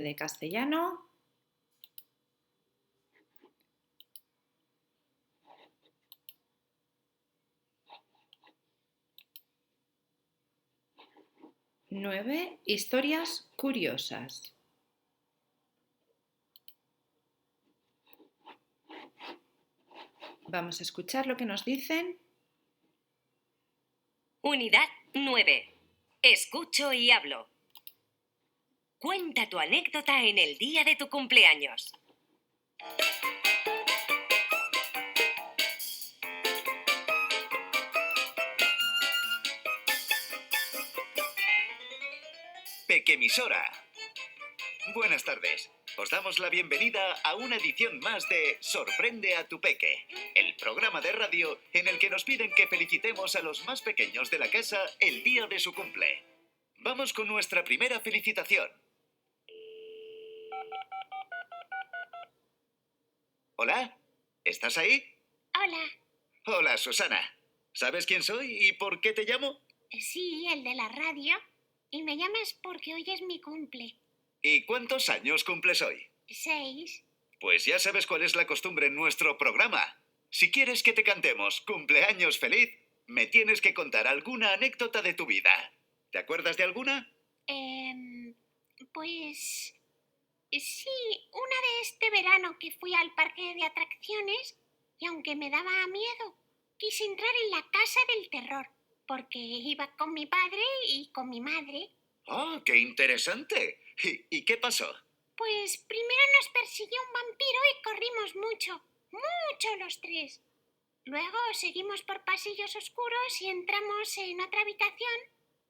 de castellano. Nueve historias curiosas. Vamos a escuchar lo que nos dicen. Unidad 9. Escucho y hablo. Cuenta tu anécdota en el día de tu cumpleaños. Pequemisora. Buenas tardes. Os damos la bienvenida a una edición más de Sorprende a tu Peque, el programa de radio en el que nos piden que felicitemos a los más pequeños de la casa el día de su cumple. Vamos con nuestra primera felicitación. ¿Hola? ¿Estás ahí? Hola. Hola, Susana. ¿Sabes quién soy y por qué te llamo? Sí, el de la radio. Y me llamas porque hoy es mi cumple. ¿Y cuántos años cumples hoy? 6. Pues ya sabes cuál es la costumbre en nuestro programa. Si quieres que te cantemos cumpleaños feliz, me tienes que contar alguna anécdota de tu vida. ¿Te acuerdas de alguna? Pues... Sí, una de este verano que fui al parque de atracciones y aunque me daba miedo, quise entrar en la casa del terror porque iba con mi padre y con mi madre. ¡Oh, qué interesante! ¿Y qué pasó? Pues primero nos persiguió un vampiro y corrimos mucho los tres. Luego seguimos por pasillos oscuros y entramos en otra habitación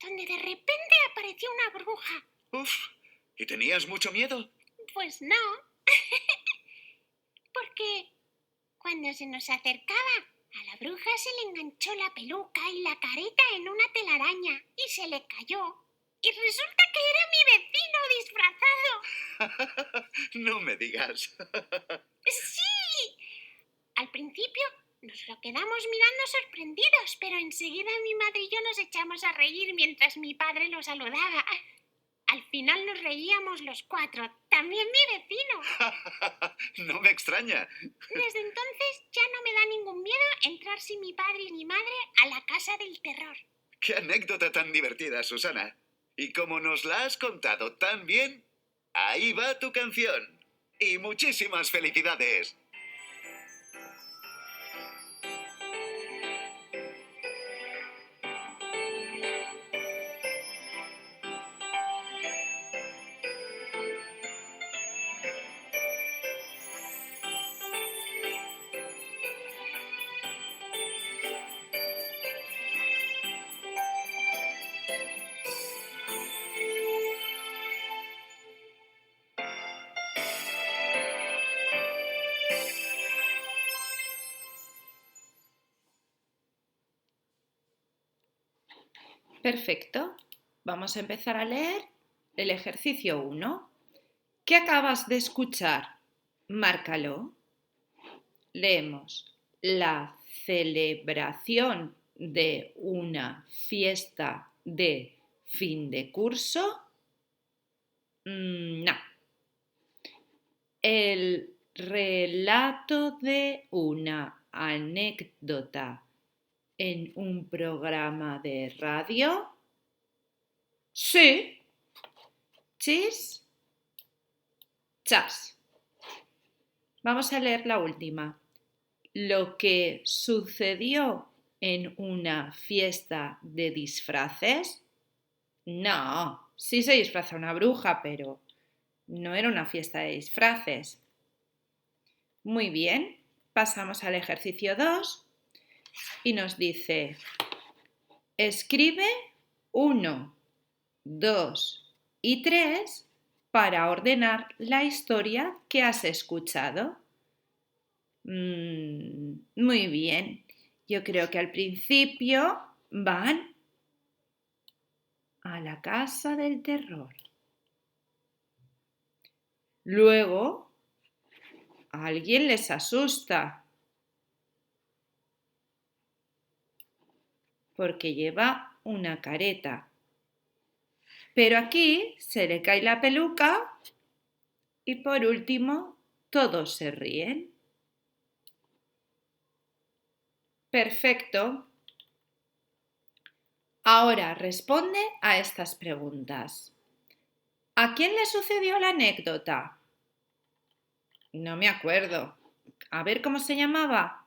donde de repente apareció una bruja. Uf, ¿y tenías mucho miedo? Pues no, porque cuando se nos acercaba, a la bruja se le enganchó la peluca y la careta en una telaraña y se le cayó. Y resulta que era mi vecino disfrazado. No me digas. ¡Sí! Al principio nos lo quedamos mirando sorprendidos, pero enseguida mi madre y yo nos echamos a reír mientras mi padre lo saludaba. Al final nos reíamos los cuatro, también mi vecino. No me extraña. Desde entonces ya no me da ningún miedo entrar sin mi padre y mi madre a la casa del terror. ¡Qué anécdota tan divertida, Susana! Y como nos la has contado tan bien, ahí va tu canción. Y muchísimas felicidades. Perfecto. Vamos a empezar a leer el ejercicio 1. ¿Qué acabas de escuchar? Márcalo. Leemos. La celebración de una fiesta de fin de curso. No. El relato de una anécdota en un programa de radio. Sí. Chis. Chas. Vamos a leer la última. Lo que sucedió en una fiesta de disfraces. No, sí se disfraza una bruja, pero no era una fiesta de disfraces. Muy bien, pasamos al ejercicio 2 y nos dice, escribe 1, 2 y 3 para ordenar la historia que has escuchado. Muy bien, yo creo que al principio van a la casa del terror. Luego, alguien les asusta porque lleva una careta. Pero aquí se le cae la peluca Y por último, todos se ríen. Perfecto. Ahora responde a estas preguntas. ¿A quién le sucedió la anécdota? No me acuerdo. A ver cómo se llamaba.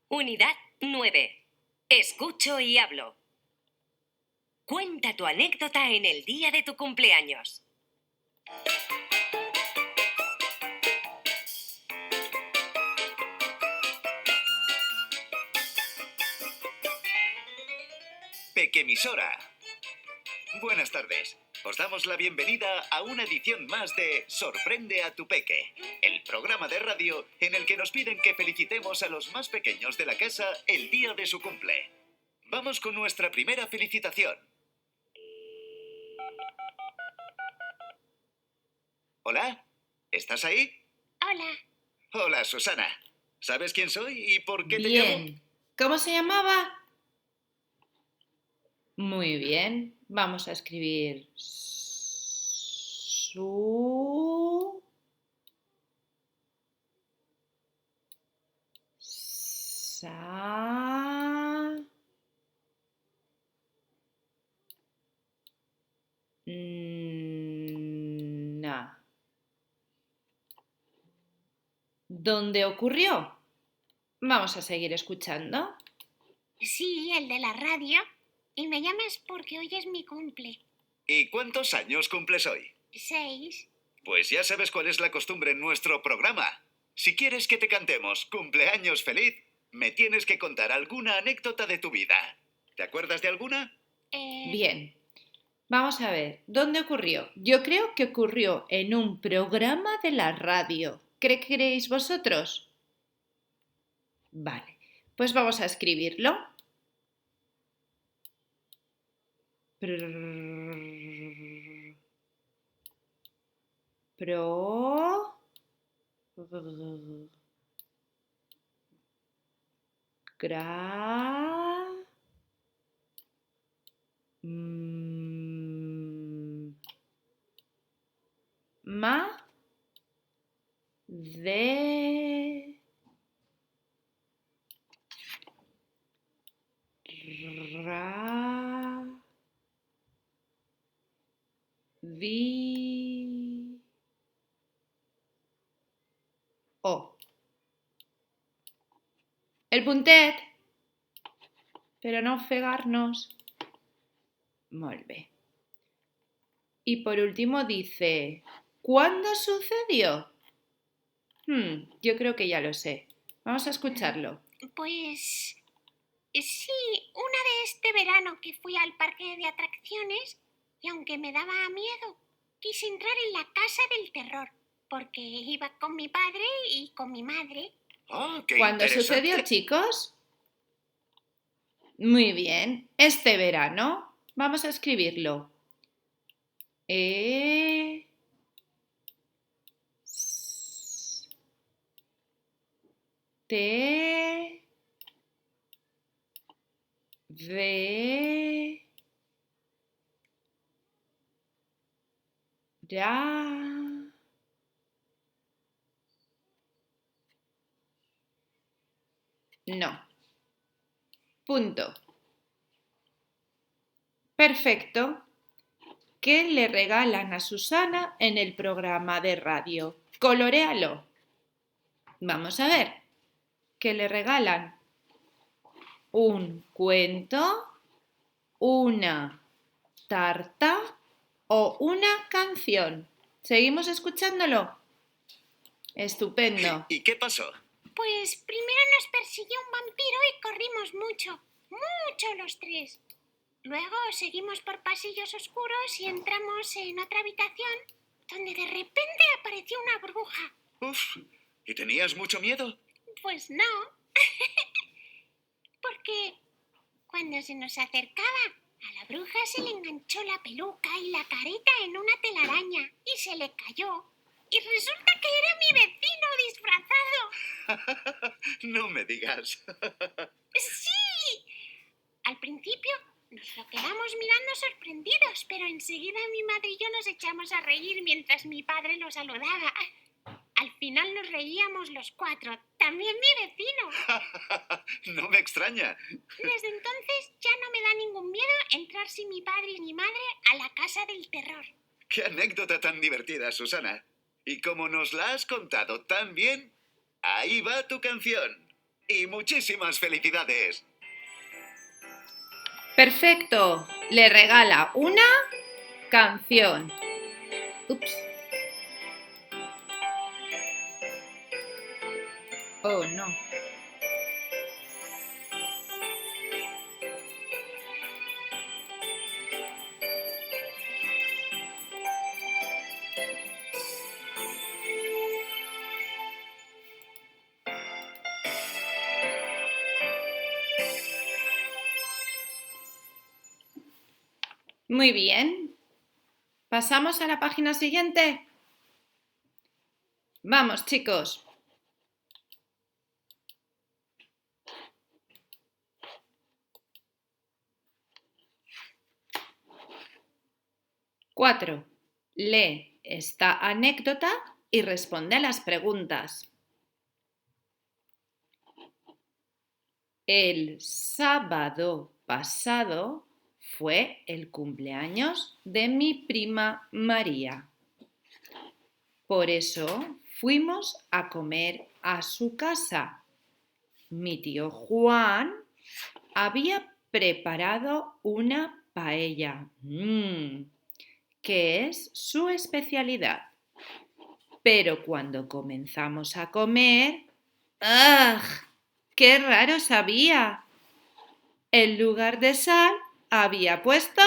Unidad 9. Escucho y hablo. Cuenta tu anécdota en el día de tu cumpleaños. Pequemisora. Buenas tardes. Os damos la bienvenida a una edición más de Sorprende a tu Peque, el programa de radio en el que nos piden que felicitemos a los más pequeños de la casa el día de su cumple. Vamos con nuestra primera felicitación. ¿Hola? ¿Estás ahí? Hola. Hola, Susana. ¿Sabes quién soy y por qué te llamo? Bien. ¿Cómo se llamaba? Muy bien. Vamos a escribir su... Sa... Na. ¿Dónde ocurrió? Vamos a seguir escuchando. Sí, el de la radio. Y me llamas porque hoy es mi cumple. ¿Y cuántos años cumples hoy? 6. Pues ya sabes cuál es la costumbre en nuestro programa. Si quieres que te cantemos cumpleaños feliz, me tienes que contar alguna anécdota de tu vida. ¿Te acuerdas de alguna? Bien. Vamos a ver, ¿dónde ocurrió? Yo creo que ocurrió en un programa de la radio. ¿Qué creéis vosotros? Vale, pues vamos a escribirlo. Pro... Gra... Ma... De... Ra... Vi... O. El puntet. Pero no ofegar-nos. Molt bé. Y por último dice, ¿cuándo sucedió? Yo creo que ya lo sé. Vamos a escucharlo. Pues sí, una de este verano que fui al parque de atracciones y aunque me daba miedo, quise entrar en la casa del terror porque iba con mi padre y con mi madre. ¡Ah, qué ¿Cuándo interesante! sucedió, chicos? Muy bien. Este verano. Vamos a escribirlo. Te... Ve... Ya... No. Punto. Perfecto. ¿Qué le regalan a Susana en el programa de radio? Coloréalo. Vamos a ver. ¿Qué le regalan? ¿Un cuento? ¿Una tarta? ¿O una canción? ¿Seguimos escuchándolo? Estupendo. ¿Y qué pasó? Pues primero nos persiguió un vampiro y corrimos mucho, mucho los tres. Luego seguimos por pasillos oscuros y entramos en otra habitación donde de repente apareció una bruja. Uf, ¿y tenías mucho miedo? Pues no, porque cuando se nos acercaba, a la bruja se le enganchó la peluca y la careta en una telaraña y se le cayó. Y resulta que era mi vecino disfrazado. No me digas. ¡Sí! Al principio Nos lo quedamos mirando sorprendidos, pero enseguida mi madre y yo nos echamos a reír mientras mi padre lo saludaba. Al final nos reíamos los cuatro, también mi vecino. No me extraña. Desde entonces ya no me da ningún miedo entrar sin mi padre y mi madre a la casa del terror. ¡Qué anécdota tan divertida, Susana! Y como nos la has contado tan bien, ahí va tu canción. Y muchísimas felicidades. Perfecto. Le regala una canción. Ups. Oh, no. Muy bien. ¿Pasamos a la página siguiente? Vamos, chicos. Cuatro. Lee esta anécdota y responde a las preguntas. El sábado pasado fue el cumpleaños de mi prima María. Por eso fuimos a comer a su casa. Mi tío Juan había preparado una paella, que es su especialidad. Pero cuando comenzamos a comer, ¡ah! ¡Qué raro sabía! En lugar de sal, había puesto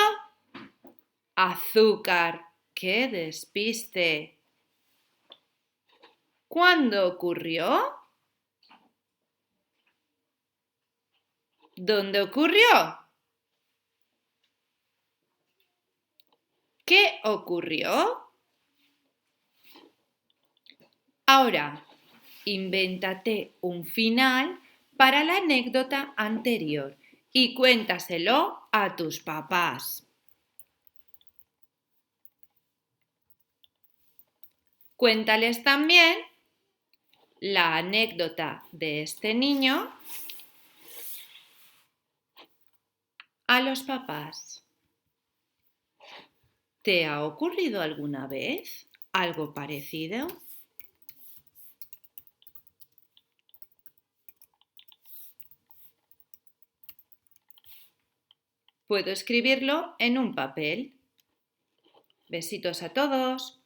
azúcar. ¡Qué despiste! ¿Cuándo ocurrió? ¿Dónde ocurrió? ¿Qué ocurrió? Ahora, invéntate un final para la anécdota anterior y cuéntaselo a tus papás. Cuéntales también la anécdota de este niño a los papás. ¿Te ha ocurrido alguna vez algo parecido? Puedo escribirlo en un papel. Besitos a todos.